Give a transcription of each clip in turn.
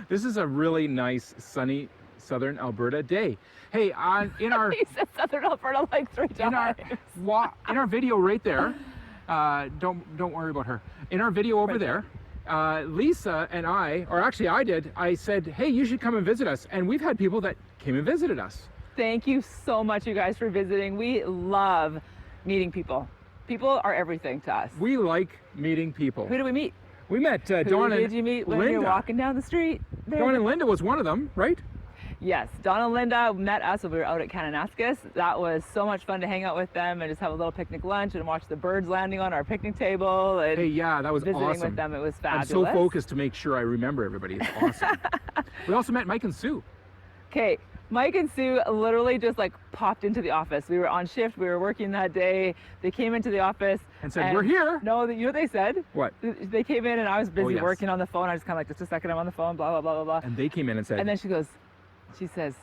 This is a really nice, sunny southern Alberta day. Hey, in our You said southern Alberta like 3 times. in our video right there, don't worry about her. In our video over there, Lisa and I said, hey, you should come and visit us. And we've had people that came and visited us. Thank you so much, you guys, for visiting. We love meeting people. People are everything to us. We like meeting people. Who did we meet? We met Dawn and Who did you meet when Linda. you were walking down the street? Dawn and Linda was one of them, right? Yes, Dawn and Linda met us when we were out at Kananaskis. That was so much fun to hang out with them and just have a little picnic lunch and watch the birds landing on our picnic table. And hey, yeah, that was visiting awesome. with them, it was fabulous. I'm so focused to make sure I remember everybody. It's awesome. We also met Mike and Sue. Okay, Mike and Sue literally just like popped into the office. We were on shift, we were working that day. They came into the office and said, we're here. No, you know what they said? What? They came in and I was busy yes. working on the phone. I was kind of like, just a second, I'm on the phone, blah, blah, blah, blah, blah. And they came in and said. And then she says,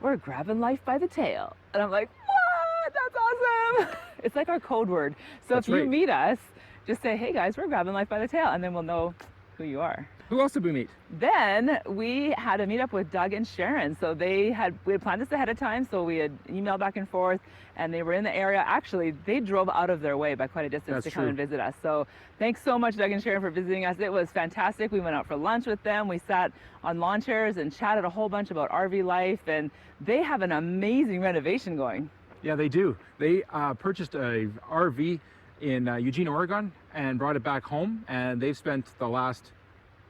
we're grabbing life by the tail. And I'm like, what? That's awesome. It's like our code word. So That's if you right. meet us, just say, hey guys, we're grabbing life by the tail. And then we'll know who you are. Who else did we meet? Then we had a meetup with Doug and Sharon. So we had planned this ahead of time. So we had emailed back and forth and they were in the area. Actually, they drove out of their way by quite a distance to come and visit us. So thanks so much, Doug and Sharon, for visiting us. It was fantastic. We went out for lunch with them. We sat on lawn chairs and chatted a whole bunch about RV life. And they have an amazing renovation going. Yeah, they do. They purchased a RV in Eugene, Oregon and brought it back home. And they've spent the last,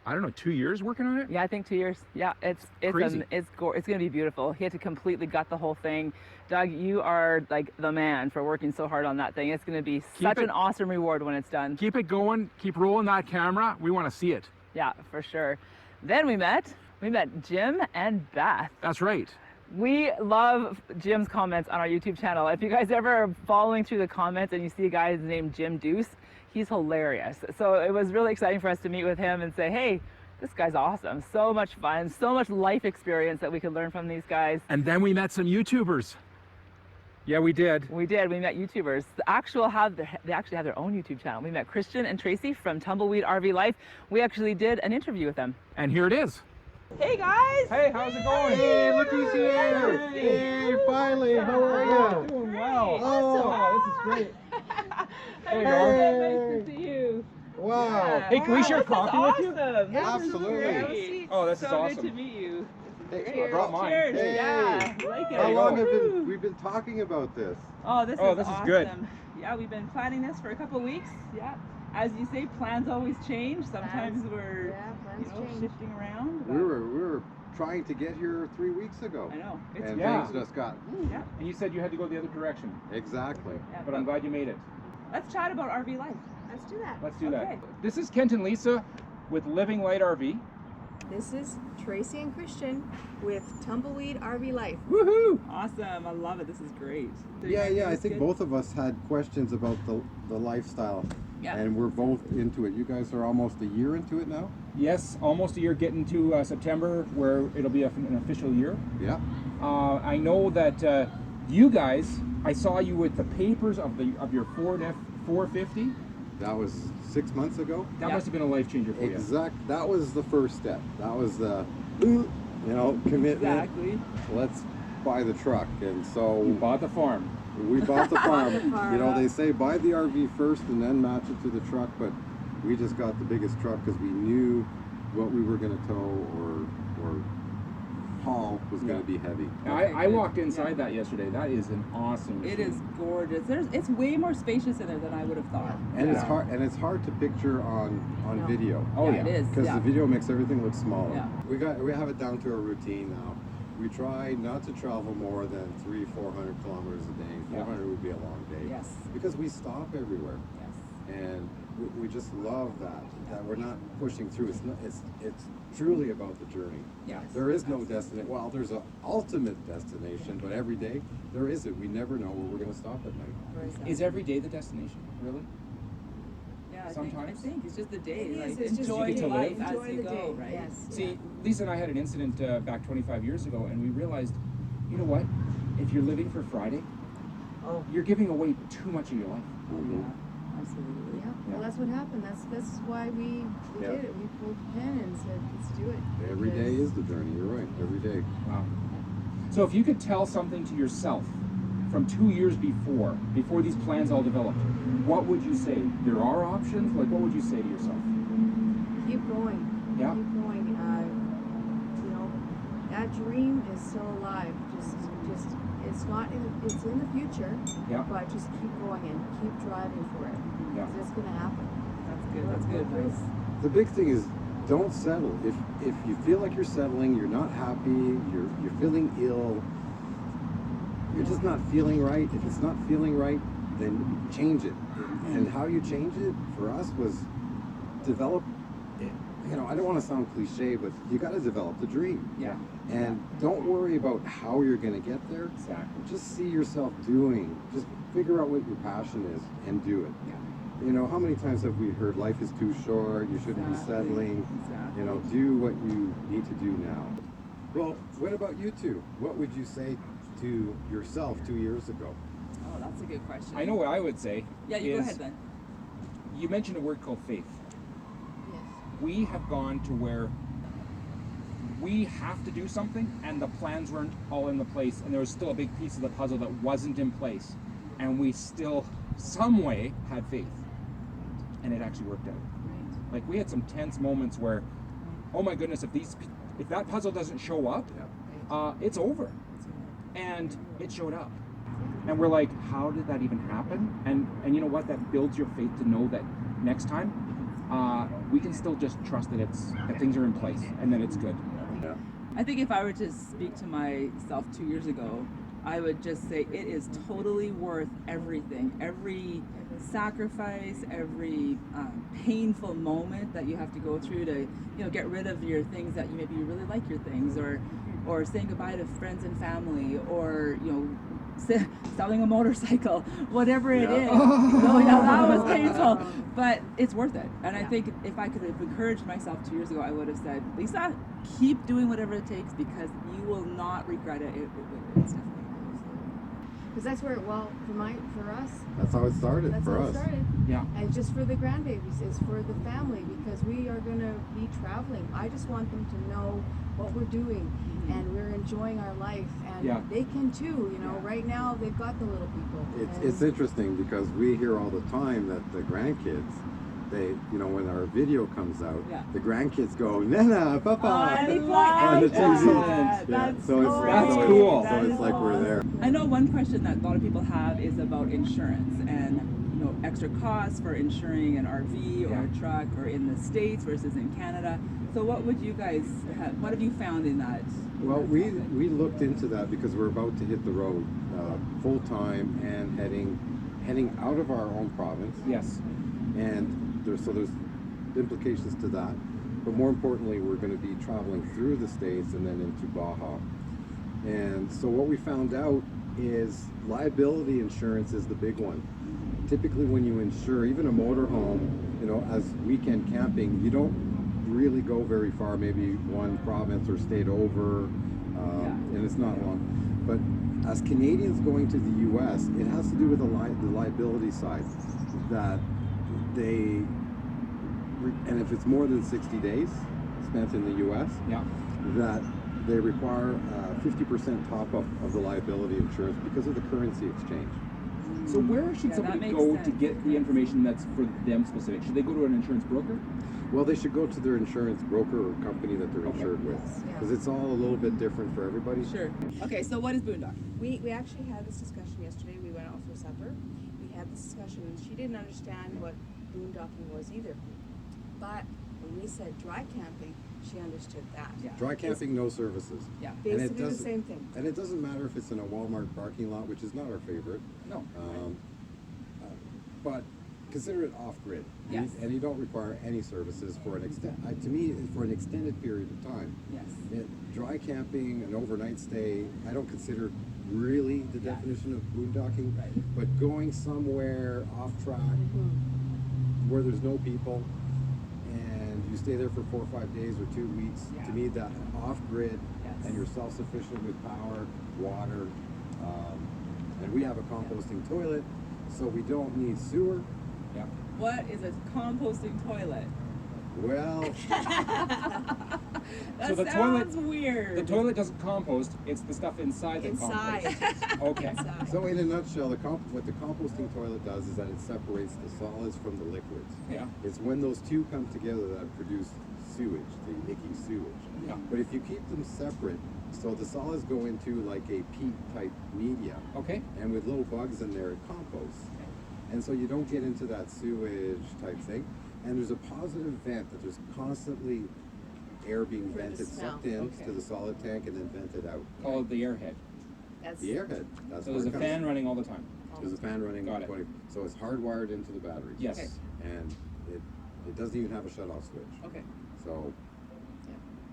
I don't know, 2 years working on it? Yeah, I think 2 years. Yeah, it's crazy. It's going to be beautiful. He had to completely gut the whole thing. Doug, you are like the man for working so hard on that thing. It's going to be such an awesome reward when it's done. Keep it going. Keep rolling that camera. We want to see it. Yeah, for sure. Then we met Jim and Beth. That's right. We love Jim's comments on our YouTube channel. If you guys ever are following through the comments and you see a guy named Jim Deuce, he's hilarious. So it was really exciting for us to meet with him and say, hey, this guy's awesome. So much fun, so much life experience that we could learn from these guys. And then we met some YouTubers. Yeah, we did. We did. We met YouTubers. They actually have their own YouTube channel. We met Christian and Tracy from Tumbleweed RV Life. We actually did an interview with them. And here it is. Hey guys! Hey, how's it going? Hey, look who's here! Hey, finally, how are you? Doing well. Oh, this is great. Hey. Nice to see you. Wow. Hey, can we share coffee with you? Awesome. Absolutely. Oh, this is so awesome. good to meet you. Hey, I brought mine. Cheers. Hey. Yeah, I like it. How long have Woo. we've been talking about this? Oh, this is awesome. good. Yeah, we've been planning this for a couple weeks. Yeah. As you say, plans always change. Sometimes we're shifting around. We were trying to get here 3 weeks ago. I know. It's And Yeah. things just got yeah. And you said you had to go the other direction, exactly. Yeah. but I'm glad you made it. Let's chat about RV life. Let's do that. Let's do Okay. that. This is Kent and Lisa with Living Light RV. This is Tracy and Christian with Tumbleweed RV Life. Woohoo! Awesome. I love it. This is great. Yeah, I think both of us had questions about the lifestyle. Yeah. And we're both into it. You guys are almost a year into it now? Yes, almost a year, getting to September where it'll be an official year. Yeah. I know that you guys, I saw you with the papers of your Ford F450. That was 6 months ago. That must have been a life changer for you. That was the first step. That was the, commitment. Exactly. Let's buy the truck. And so You bought the farm. we bought the farm. the farm. They say buy the RV first and then match it to the truck, but we just got the biggest truck because we knew what we were going to tow or haul was going to be heavy. I walked inside that yesterday. That is an awesome machine. It is gorgeous. It's way more spacious in there than I would have thought. And Yeah. it's hard to picture on No. video. Oh, It is. Because Yeah. the video makes everything look smaller. Yeah. We have it down to a routine now. We try not to travel more than 300-400 kilometers a day. Yeah. 400 would be a long day. Yes. Because we stop everywhere, Yes. and we just love that we're not pushing through. It's truly about the journey. Yes. There is no destination. Well, there's an ultimate destination, but every day there isn't. We never know where we're going to stop at night. Is every day the destination, really? Yeah, Sometimes. I think it's just the day. It is, Like, it's just enjoy you get to life live. as Enjoy you the go, day, right? yes. See, Lisa and I had an incident back 25 years ago, and we realized, you know what? If you're living for Friday, you're giving away too much of your life. Oh, yeah. Absolutely. Yeah, well, that's what happened. That's why we Yeah. did it. We pulled the pin and said, let's do it. Every day Because is the journey. You're right. Every day. Wow. So if you could tell something to yourself from 2 years before these plans all developed, what would you say? There are options? Like, what would you say to yourself? Keep going. Yeah. Keep going. You know, that dream is still alive. Just it's not in, it's in the future. Yeah. But just keep going and keep driving for it. Yeah. 'Cause it's gonna happen. That's good. That's good advice. The big thing is don't settle. If you feel like you're settling, you're not happy, you're feeling ill, you're just not feeling right. If it's not feeling right, then change it. And how you change it for us was develop it. You know, I don't want to sound cliche, but you got to develop the dream. Yeah. And don't worry about how you're going to get there. Exactly. Just see yourself doing. Just figure out what your passion is and do it. Yeah. You know, how many times have we heard life is too short, you shouldn't be settling, Exactly. you know, do what you need to do now. Well, what about you two? What would you say to yourself 2 years ago? Oh, that's a good question. I know what I would say. Yeah, you go is- ahead then. You mentioned a word called faith. Yes. We have gone to where we have to do something and the plans weren't all in the place and there was still a big piece of the puzzle that wasn't in place and we still some way had faith and it actually worked out. Right. Like we had some tense moments where, oh my goodness, if that puzzle doesn't show up, it's over. And it showed up. And we're like, how did that even happen? And you know what? That builds your faith to know that next time we can still just trust that that things are in place and that it's good. Yeah. I think if I were to speak to myself 2 years ago, I would just say it is totally worth everything, every sacrifice, every painful moment that you have to go through to, get rid of your things that you really like your things, or saying goodbye to friends and family, or selling a motorcycle, whatever it is. Oh yeah, that was painful, but it's worth it. And I think if I could have encouraged myself 2 years ago, I would have said, Lisa, keep doing whatever it takes because you will not regret it. It's definitely. Because that's where, for us, That's how it started that's for how us. it started. Yeah. And just for the grandbabies, it's for the family because we are going to be traveling. I just want them to know what we're doing and we're enjoying our life. And they can too, right now they've got the little people. It's interesting because we hear all the time that the grandkids, when our video comes out, the grandkids go, Nana, Papa, on the TV. that. Yeah, That's That's cool. So it's like we're there. I know one question that a lot of people have is about insurance and extra costs for insuring an RV or a truck, or in the States versus in Canada. So what would you guys what have you found in that? Well, we looked into that because we're about to hit the road full time and heading out of our own province. Yes. And there's implications to that. But more importantly, we're going to be traveling through the States and then into Baja. And so what we found out is liability insurance is the big one. Typically when you insure even a motorhome, as weekend camping, you don't really go very far, maybe one province or state over, and it's not long. But as Canadians going to the US, it has to do with the liability side, that and if it's more than 60 days spent in the US, that they require 50% top up of the liability insurance because of the currency exchange. So where should somebody go to get the information that's for them specific? Should they go to an insurance broker? Well, they should go to their insurance broker or company that they're insured with, because it's all a little bit different for everybody. Sure. Okay, so what is Boondocking? We actually had this discussion yesterday. We went out for supper. We had this discussion, and she didn't understand what boondocking was either. But when we said dry camping, she understood that. Yeah. Dry camping, no services. Yeah. Basically the same thing. And it doesn't matter if it's in a Walmart parking lot, which is not our favorite. No. But consider it off-grid. Yes. And you don't require any services for an extended period of time. Yes. Dry camping, an overnight stay, I don't consider really the definition of boondocking. Right. But going somewhere off track where there's no people and you stay there for 4 or 5 days or 2 weeks, to me that off-grid and you're self-sufficient with power, water, and we have a composting toilet, so we don't need sewer. What is a composting toilet? Well, That So the sounds toilet, weird. the toilet doesn't compost. It's the stuff inside that composts. Okay. So in a nutshell, what the composting toilet does is that it separates the solids from the liquids. Yeah. It's when those two come together that produce sewage, the icky sewage. Yeah. But if you keep them separate, so the solids go into like a peat type media, Okay. and with little bugs in there, it composts. And so you don't get into that sewage type thing. And there's a positive vent that there's constantly air being For the vented, smell. sucked in Okay. to the solid tank and then vented out. Call it the airhead. That's The airhead. That's So where there's a it comes. fan running all the time. There's a fan running. Got it. So it's hardwired into the batteries. Yes. Okay. And it doesn't even have a shut-off switch. Okay. So,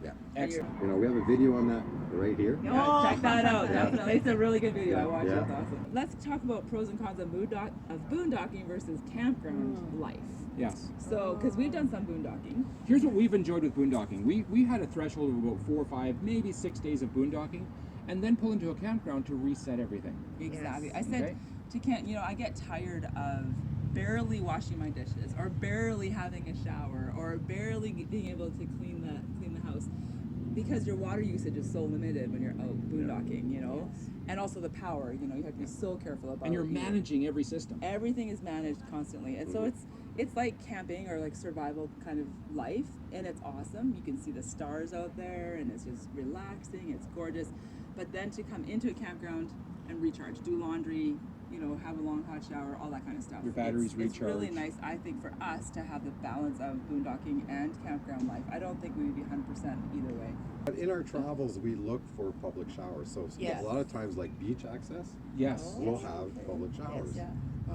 yeah. Excellent. You know, we have a video on that right here. Yeah, check that out. Yeah. Definitely, it's a really good video. I watched it. Yeah. It's awesome. Let's talk about pros and cons of boondocking versus campground life. Yes. So, because we've done some boondocking. Here's what we've enjoyed with boondocking. We had a threshold of about 4 or 5, maybe 6 days of boondocking, and then pull into a campground to reset everything. Exactly. Yes. I said Okay. to Kent, I get tired of barely washing my dishes, or barely having a shower, or barely being able to clean the house, because your water usage is so limited when you're out boondocking, and also the power. You have to be so careful about. And you're managing every system. Everything is managed constantly, and so it's like camping or like survival kind of life, and it's awesome. You can see the stars out there, and it's just relaxing. It's gorgeous. But then to come into a campground and recharge, do laundry, have a long hot shower, all that kind of stuff. Your batteries It's really recharge. nice, I think, for us to have the balance of boondocking and campground life. I don't think we would be 100% either way. But in our travels, we look for public showers. So Yes. a lot of times, like beach access, Yes. we'll have public showers. Yeah.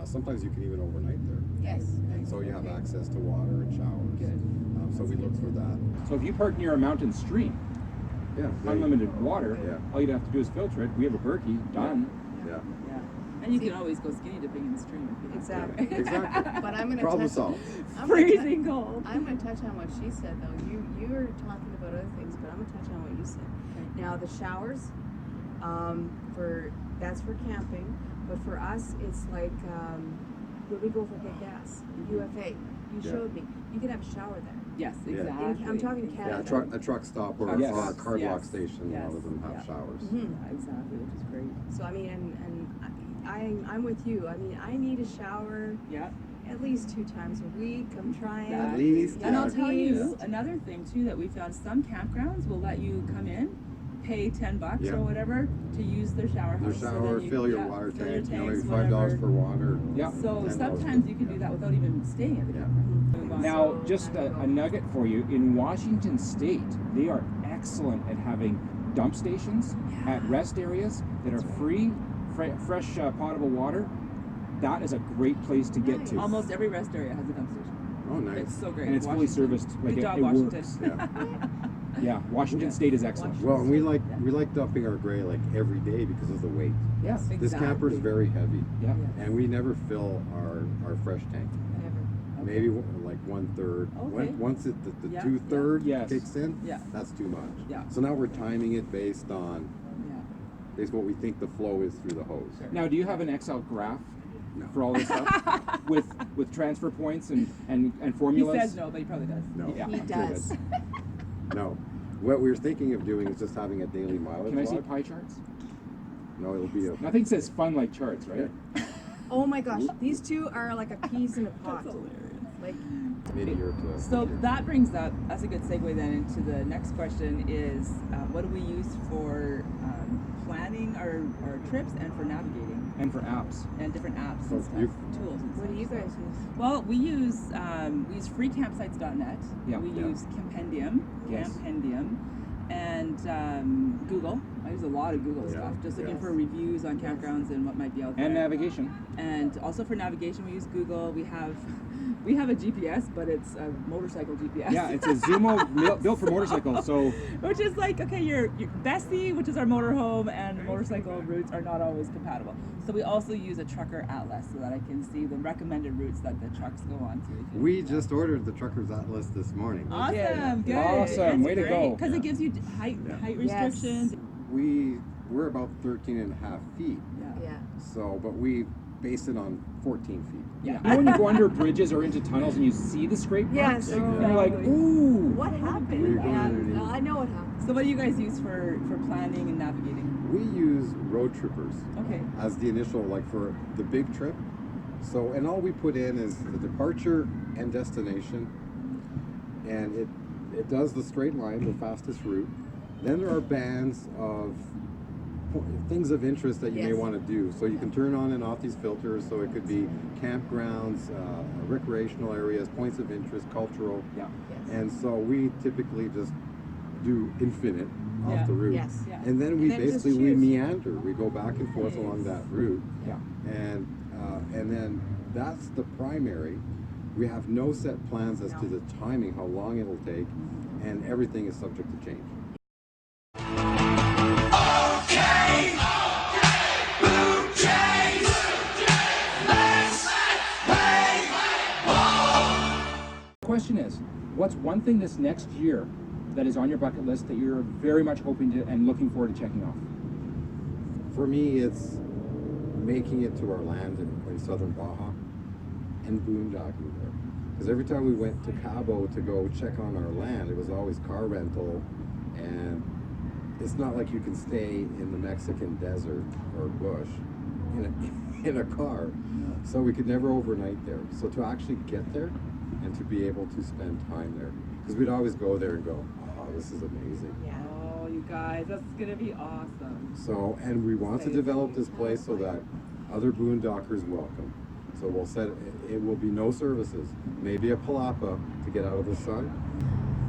Sometimes you can even overnight there. Yes. And so you have access to water and showers. Good. So we look for that. So if you park near a mountain stream, Yeah. unlimited water, Yeah. all you'd have to do is filter it. We have a Berkey, done. Yeah. Yeah. And you can always go skinny dipping in the stream if you have Exactly. to. Exactly. But I'm gonna Problem touch. solved. I'm gonna Freezing cold. I'm going to touch on what she said, though. You were talking about other things, but I'm going to touch on what you said. Okay. Now, the showers, that's for camping, but for us, it's like when we go for get gas, UFA. You Yeah. showed me. You can have a shower there. Yes, Yeah. exactly. I'm talking Yeah, Canada. a truck stop or, Yes. or a card Yes. lock station. Yes. A lot of them have Yeah. showers. Mhm. Yeah, exactly, which is great. So I mean, and I'm with you. I mean, I need a shower Yeah. at least 2 times a week. I'm trying. At least, And I'll yeah. tell you another thing too that we found. Some campgrounds will let you come in, pay $10 Yeah. or whatever to use their shower Your house. So shower, then you- fill your yeah, water fill your tank, maybe tanks, $5 whatever. for water. Yeah. So $10 sometimes for- you can do yeah. that without even staying at the Yeah. campground. Move on. Now, So, just I don't a know. nugget for you. In Washington State, they are excellent at having dump stations at rest areas that are free, fresh potable water. That is a great place to get to. Nice. Almost every rest area has a dump station. Oh, nice. It's so great. And it's fully Washington. serviced. Like Good job, it Washington. works. Yeah. Yeah, Washington State is excellent. Well, and we like dumping our gray like every day because of the weight. Yes. This camper is Exactly. very heavy, Yeah. Yeah. and we never fill our fresh tank. Never. Okay. Maybe like 1/3. Okay. Once the Yeah, 2/3 Yes. kicks in, Yeah. that's too much. Yeah. So now we're timing it based on Yeah. what we think the flow is through the hose. Now, do you have an Excel graph No. for all this stuff with transfer points and He formulas? says no, but he probably does. No. Yeah, He I'm sure it does. is. No. What we're thinking of doing is just having a daily mileage Can I see log. pie charts? No, it'll be a Nothing says fun like charts, right? Oh my gosh, these two are like a peas in a pot. That's hilarious. Like, mid-year to So mid-year. that brings up, that's a good segue then into the next question is, what do we use for planning our trips and for navigating And for apps. and different apps So and stuff, you- tools and stuff. what do you guys use? Well, we use freecampsites.net. Yeah. We Yeah. use Campendium, Yes. and Google. I use a lot of Google Yeah. stuff, just looking Yeah. for reviews on campgrounds and what might be out there. And navigation. And also for navigation, we use Google. We have a GPS, but it's a motorcycle GPS. Yeah, it's a Zumo built for motorcycles. So Which is like, okay, your Bessie, which is our motorhome, and motorcycle routes are not always compatible. So we also use a trucker atlas so that I can see the recommended routes that the trucks go on to. We just ordered the Trucker's Atlas this morning. Awesome, good. Awesome, way to go. Because it gives you height Yes. restrictions. We're about 13 and a half feet. Yeah. Yeah. So, but we base it on 14 feet. Yeah. You know when you go under bridges or into tunnels and you see the scrape marks? Yes. And you're like, ooh. What happened? Yeah, I know what happened. So what do you guys use for planning and navigating? We use road trippers Okay. as the initial, like for the big trip. So, and all we put in is the departure and destination, and it does the straight line, the fastest route. Then there are bands of things of interest that you may Yes. want to do. So you can turn on and off these filters. So it could be campgrounds, recreational areas, points of interest, cultural. Yeah. Yes. And so we typically just do infinite Yeah. off the route. Yes. Yeah. And then we And then just basically we choose. meander. We go back and forth along that route. Yeah. And then that's the primary. We have no set plans as to the timing, how long it'll take, and everything is subject to change. Question is, what's one thing this next year that is on your bucket list that you're very much hoping to and looking forward to checking off? For me, it's making it to our land in southern Baja and boondocking there. Because every time we went to Cabo to go check on our land, it was always car rental, and it's not like you can stay in the Mexican desert or bush in a car. So we could never overnight there. So to actually get there and to be able to spend time there, because we'd always go there and go, oh, this is amazing. Yeah. Oh, you guys, that's gonna be awesome. So, and we want to develop this place so that other boondockers welcome. So we'll set it will be no services, maybe a palapa to get out of the sun.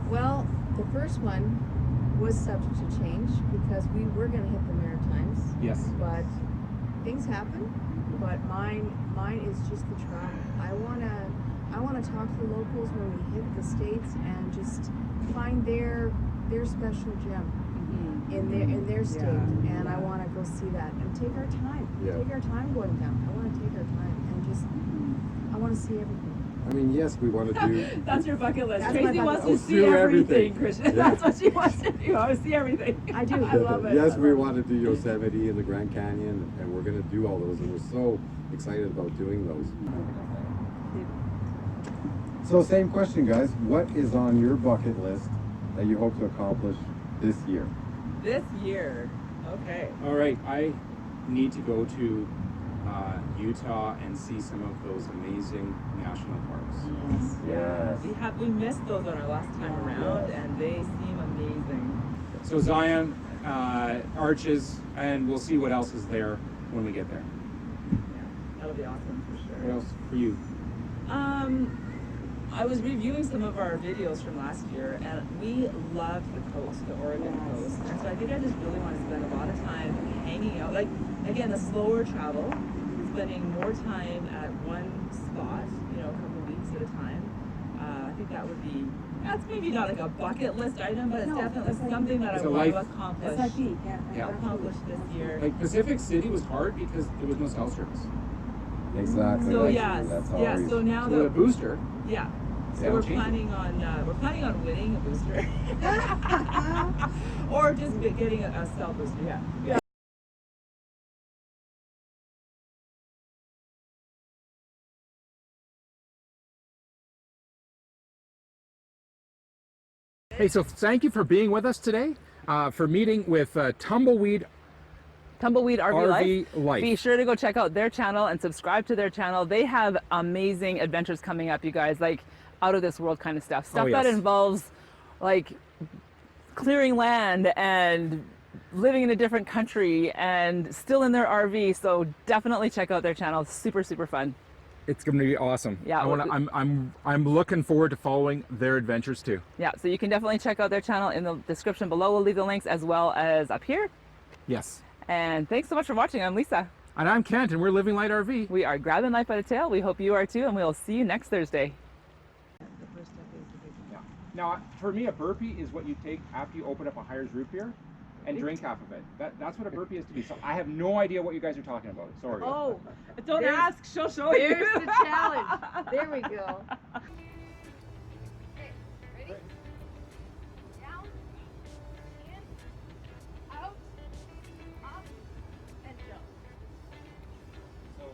Well, the first one was subject to change because we were going to hit the Maritimes, Yes. but things happen. But mine is just the travel. I wanna talk to the locals when we hit the States and just find their special gem in their state, and I want to go see that and take our time. Yeah. Take our time going down. I want to take our time and just I want to see everything. I mean, yes, we want to do. That's your bucket list. That's my Tracy bucket wants to list. see Do everything, everything. Christian. Yeah. That's what she wants to do. I want to see everything. I do. I love it. Yes, I we love want to do Yosemite and the Grand Canyon, and we're going to do all those, and we're so excited about doing those. So, same question, guys. What is on your bucket list that you hope to accomplish this year? This year. Okay. All right, I need to go to Utah and see some of those amazing national parks. Yeah. We missed those on our last time around, and they seem amazing. So Zion, Arches, and we'll see what else is there when we get there. Yeah, that'll be awesome for sure. What else for you? I was reviewing some of our videos from last year, and we loved the coast, the Oregon coast. And so I think I just really want to spend a lot of time hanging out. Like, again, the slower travel, spending more time at one spot, you know, a couple weeks at a time. I think that would be, that's maybe not like a bucket list item, but it's definitely something that I It's a want to life- accomplish. Yeah. Accomplish this year. Like Pacific City was hard because there was no cell service. Exactly. So that's- yes, that's yeah. always- So now So with a that booster, yeah. So Yeah, we're change it. planning on winning a booster, or just getting a cell booster. Yeah. hey, so thank you for being with us today, for meeting with Tumbleweed Tumbleweed RV Life. Be sure to go check out their channel and subscribe to their channel. They have amazing adventures coming up, you guys, like out of this world kind of stuff. Stuff that yes. involves like clearing land and living in a different country and still in their RV. So definitely check out their channel. Super, super fun. It's going to be awesome. Yeah, I'm looking forward to following their adventures too. Yeah, so you can definitely check out their channel in the description below. We'll leave the links as well as up here. Yes. And thanks so much for watching. I'm Lisa. And I'm Kent, and we're Living Light RV. We are grabbing life by the tail. We hope you are too, and we'll see you next Thursday. Yeah. Now, for me, a burpee is what you take after you open up a Hires root beer and drink half of it. That's what a burpee is to me. So I have no idea what you guys are talking about. Sorry. Oh, don't There's- ask. She'll show you. There's the challenge. There we go. Okay, ready? Down, in, out, up, and jump. So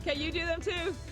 Okay, you do them too.